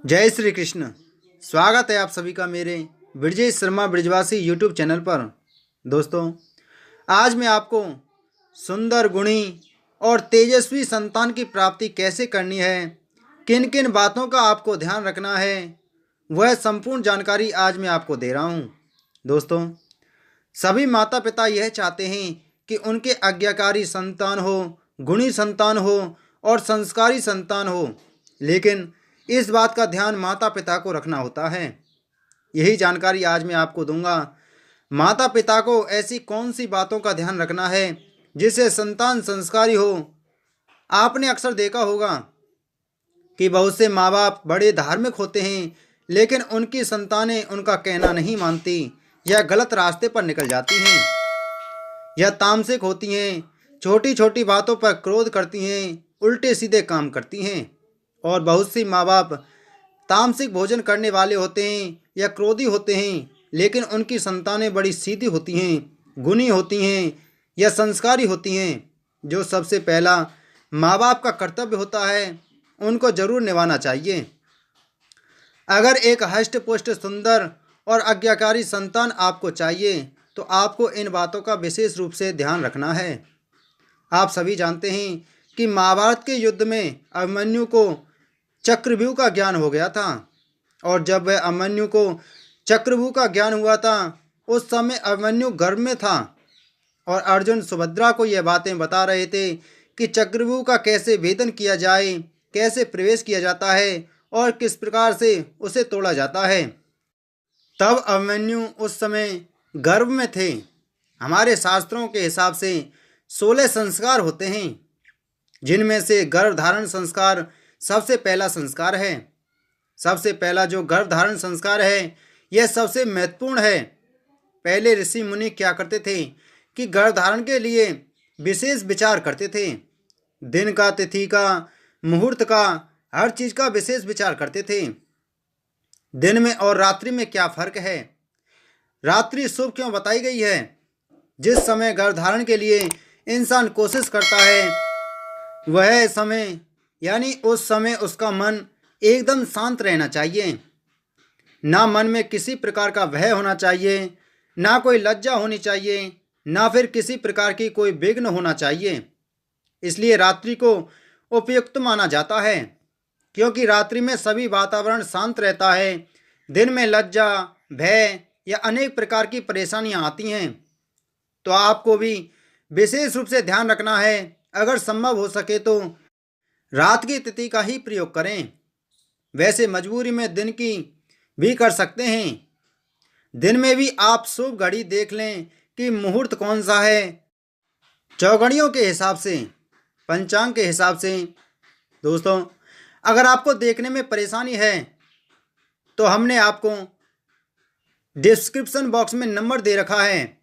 जय श्री कृष्ण। स्वागत है आप सभी का मेरे ब्रजेश शर्मा ब्रिजवासी यूट्यूब चैनल पर। दोस्तों, आज मैं आपको सुंदर गुणी और तेजस्वी संतान की प्राप्ति कैसे करनी है, किन किन बातों का आपको ध्यान रखना है, वह संपूर्ण जानकारी आज मैं आपको दे रहा हूँ। दोस्तों, सभी माता पिता यह चाहते हैं कि उनके आज्ञाकारी संतान हो, गुणी संतान हो और संस्कारी संतान हो, लेकिन इस बात का ध्यान माता पिता को रखना होता है। यही जानकारी आज मैं आपको दूंगा। माता पिता को ऐसी कौन सी बातों का ध्यान रखना है जिससे संतान संस्कारी हो। आपने अक्सर देखा होगा कि बहुत से माँ बाप बड़े धार्मिक होते हैं, लेकिन उनकी संतानें उनका कहना नहीं मानती या गलत रास्ते पर निकल जाती हैं, या तामसिक होती हैं, छोटी छोटी बातों पर क्रोध करती हैं, उल्टे सीधे काम करती हैं। और बहुत सी माँ बाप तामसिक भोजन करने वाले होते हैं या क्रोधी होते हैं, लेकिन उनकी संतानें बड़ी सीधी होती हैं, गुणी होती हैं या संस्कारी होती हैं। जो सबसे पहला माँ बाप का कर्तव्य होता है, उनको जरूर निभाना चाहिए। अगर एक हष्ट पुष्ट सुंदर और आज्ञाकारी संतान आपको चाहिए, तो आपको इन बातों का विशेष रूप से ध्यान रखना है। आप सभी जानते हैं कि महाभारत के युद्ध में अभिमन्यु को चक्रव्यूह का ज्ञान हो गया था, और जब वह अभिमन्यु को चक्रव्यूह का ज्ञान हुआ था, उस समय अभिमन्यु गर्भ में था और अर्जुन सुभद्रा को यह बातें बता रहे थे कि चक्रव्यूह का कैसे भेदन किया जाए, कैसे प्रवेश किया जाता है और किस प्रकार से उसे तोड़ा जाता है। तब अभिमन्यु उस समय गर्भ में थे। हमारे शास्त्रों के हिसाब से 16 संस्कार होते हैं, जिनमें से गर्भ धारण संस्कार सबसे पहला संस्कार है। सबसे पहला जो गर्भ धारण संस्कार है, यह सबसे महत्वपूर्ण है। पहले ऋषि मुनि क्या करते थे कि गर्भ धारण के लिए विशेष विचार करते थे। दिन का, तिथि का, मुहूर्त का, हर चीज का विशेष विचार करते थे। दिन में और रात्रि में क्या फर्क है, रात्रि शुभ क्यों बताई गई है। जिस समय गर्भ धारण के लिए इंसान कोशिश करता है, वह समय यानी उस समय उसका मन एकदम शांत रहना चाहिए। ना मन में किसी प्रकार का भय होना चाहिए, ना कोई लज्जा होनी चाहिए, ना फिर किसी प्रकार की कोई विघ्न होना चाहिए। इसलिए रात्रि को उपयुक्त माना जाता है, क्योंकि रात्रि में सभी वातावरण शांत रहता है। दिन में लज्जा, भय या अनेक प्रकार की परेशानियां आती हैं। तो आपको भी विशेष रूप से ध्यान रखना है। अगर संभव हो सके तो रात की तिथि का ही प्रयोग करें। वैसे मजबूरी में दिन की भी कर सकते हैं। दिन में भी आप शुभ घड़ी देख लें कि मुहूर्त कौन सा है, चौघड़ियों के हिसाब से, पंचांग के हिसाब से। दोस्तों, अगर आपको देखने में परेशानी है, तो हमने आपको डिस्क्रिप्शन बॉक्स में नंबर दे रखा है,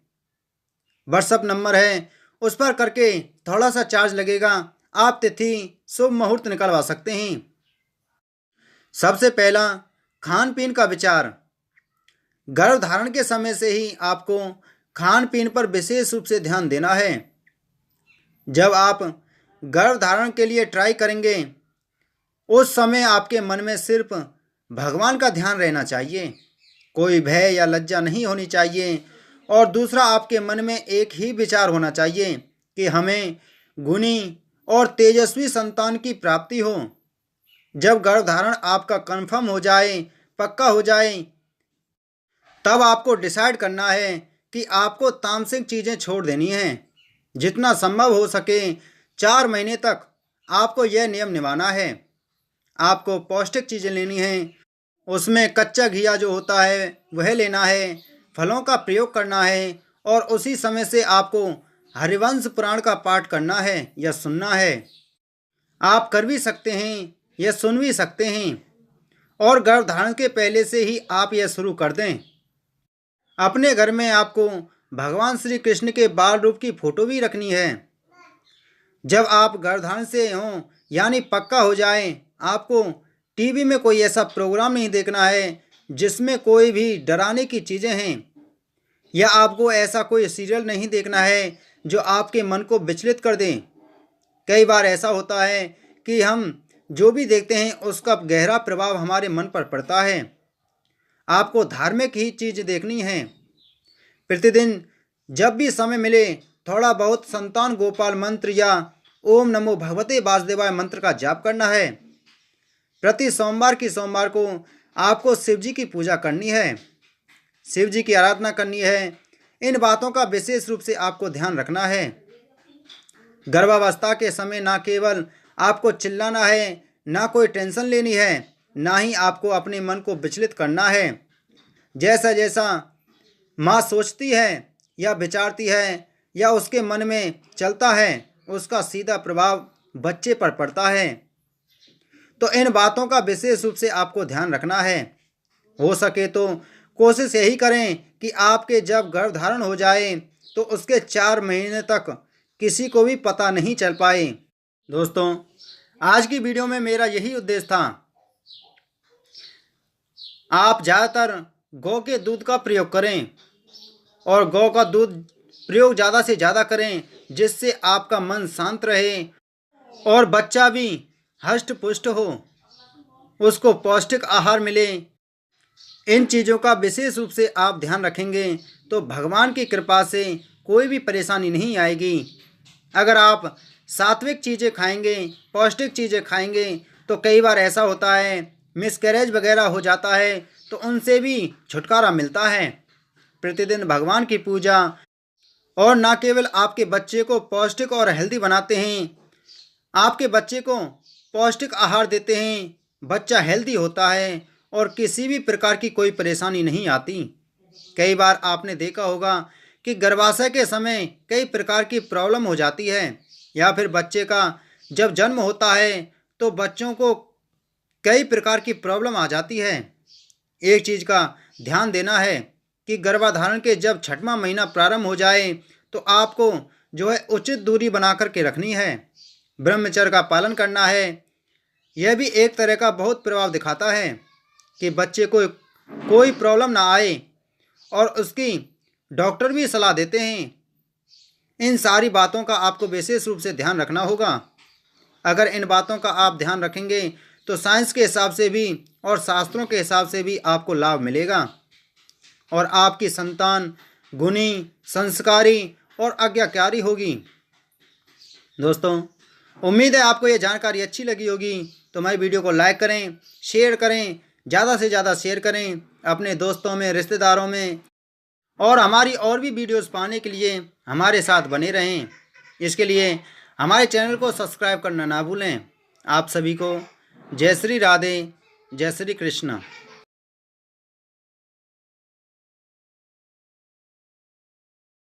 व्हाट्सअप नंबर है, उस पर करके थोड़ा सा चार्ज लगेगा, आप तिथि शुभ मुहूर्त निकलवा सकते हैं। सबसे पहला, खान पीन का विचार। गर्भ धारण के समय से ही आपको खान पीन पर विशेष रूप से ध्यान देना है। जब आप गर्भ धारण के लिए ट्राई करेंगे, उस समय आपके मन में सिर्फ भगवान का ध्यान रहना चाहिए, कोई भय या लज्जा नहीं होनी चाहिए। और दूसरा, आपके मन में एक ही विचार होना चाहिए कि हमें गुणी और तेजस्वी संतान की प्राप्ति हो। जब गर्भधारण आपका कंफर्म हो जाए, पक्का हो जाए, तब आपको डिसाइड करना है कि आपको तामसिक चीज़ें छोड़ देनी हैं। जितना संभव हो सके 4 महीने तक आपको यह नियम निभाना है। आपको पौष्टिक चीज़ें लेनी हैं, उसमें कच्चा घिया जो होता है वह लेना है, फलों का प्रयोग करना है, और उसी समय से आपको हरिवंश पुराण का पाठ करना है या सुनना है। आप कर भी सकते हैं या सुन भी सकते हैं, और गर्भधारण के पहले से ही आप यह शुरू कर दें। अपने घर में आपको भगवान श्री कृष्ण के बाल रूप की फोटो भी रखनी है। जब आप गर्भधारण से हों यानी पक्का हो जाए, आपको टीवी में कोई ऐसा प्रोग्राम नहीं देखना है जिसमें कोई भी डराने की चीज़ें हैं, या आपको ऐसा कोई सीरियल नहीं देखना है जो आपके मन को विचलित कर दें। कई बार ऐसा होता है कि हम जो भी देखते हैं उसका गहरा प्रभाव हमारे मन पर पड़ता है। आपको धार्मिक ही चीज़ देखनी है। प्रतिदिन जब भी समय मिले थोड़ा बहुत संतान गोपाल मंत्र या ओम नमो भगवते वासुदेवाय मंत्र का जाप करना है। प्रति सोमवार को आपको शिव जी की पूजा करनी है, शिव जी की आराधना करनी है। इन बातों का विशेष रूप से आपको ध्यान रखना है। गर्भावस्था के समय ना केवल आपको चिल्लाना है, ना कोई टेंशन लेनी है, ना ही आपको अपने मन को विचलित करना है। जैसा जैसा माँ सोचती है या विचारती है या उसके मन में चलता है, उसका सीधा प्रभाव बच्चे पर पड़ता है। तो इन बातों का विशेष रूप से आपको ध्यान रखना है। हो सके तो कोशिश यही करें कि आपके जब गर्भधारण हो जाए तो उसके 4 महीने तक किसी को भी पता नहीं चल पाए। दोस्तों, आज की वीडियो में मेरा यही उद्देश्य था। आप ज़्यादातर गौ के दूध का प्रयोग करें और गौ का दूध प्रयोग ज़्यादा से ज़्यादा करें, जिससे आपका मन शांत रहे और बच्चा भी हष्ट पुष्ट हो, उसको पौष्टिक आहार मिले। इन चीज़ों का विशेष रूप से आप ध्यान रखेंगे तो भगवान की कृपा से कोई भी परेशानी नहीं आएगी। अगर आप सात्विक चीज़ें खाएंगे, पौष्टिक चीज़ें खाएंगे, तो कई बार ऐसा होता है मिसकैरेज वगैरह हो जाता है, तो उनसे भी छुटकारा मिलता है। प्रतिदिन भगवान की पूजा और ना केवल आपके बच्चे को पौष्टिक और हेल्दी बनाते हैं, आपके बच्चे को पौष्टिक आहार देते हैं, बच्चा हेल्दी होता है और किसी भी प्रकार की कोई परेशानी नहीं आती। कई बार आपने देखा होगा कि गर्भाशय के समय कई प्रकार की प्रॉब्लम हो जाती है, या फिर बच्चे का जब जन्म होता है तो बच्चों को कई प्रकार की प्रॉब्लम आ जाती है। एक चीज़ का ध्यान देना है कि गर्भाधारण के जब 6वां महीना प्रारंभ हो जाए तो आपको जो है उचित दूरी बना कर के रखनी है, ब्रह्मचर्य का पालन करना है। यह भी एक तरह का बहुत प्रभाव दिखाता है कि बच्चे को कोई प्रॉब्लम ना आए, और उसकी डॉक्टर भी सलाह देते हैं। इन सारी बातों का आपको विशेष रूप से ध्यान रखना होगा। अगर इन बातों का आप ध्यान रखेंगे तो साइंस के हिसाब से भी और शास्त्रों के हिसाब से भी आपको लाभ मिलेगा और आपकी संतान गुणी, संस्कारी और आज्ञाकारी होगी। दोस्तों, उम्मीद है आपको ये जानकारी अच्छी लगी होगी। तो हमारी वीडियो को लाइक करें, शेयर करें, ज़्यादा से ज़्यादा शेयर करें अपने दोस्तों में, रिश्तेदारों में, और हमारी और भी वीडियोस पाने के लिए हमारे साथ बने रहें। इसके लिए हमारे चैनल को सब्सक्राइब करना ना भूलें। आप सभी को जय श्री राधे, जय श्री कृष्ण।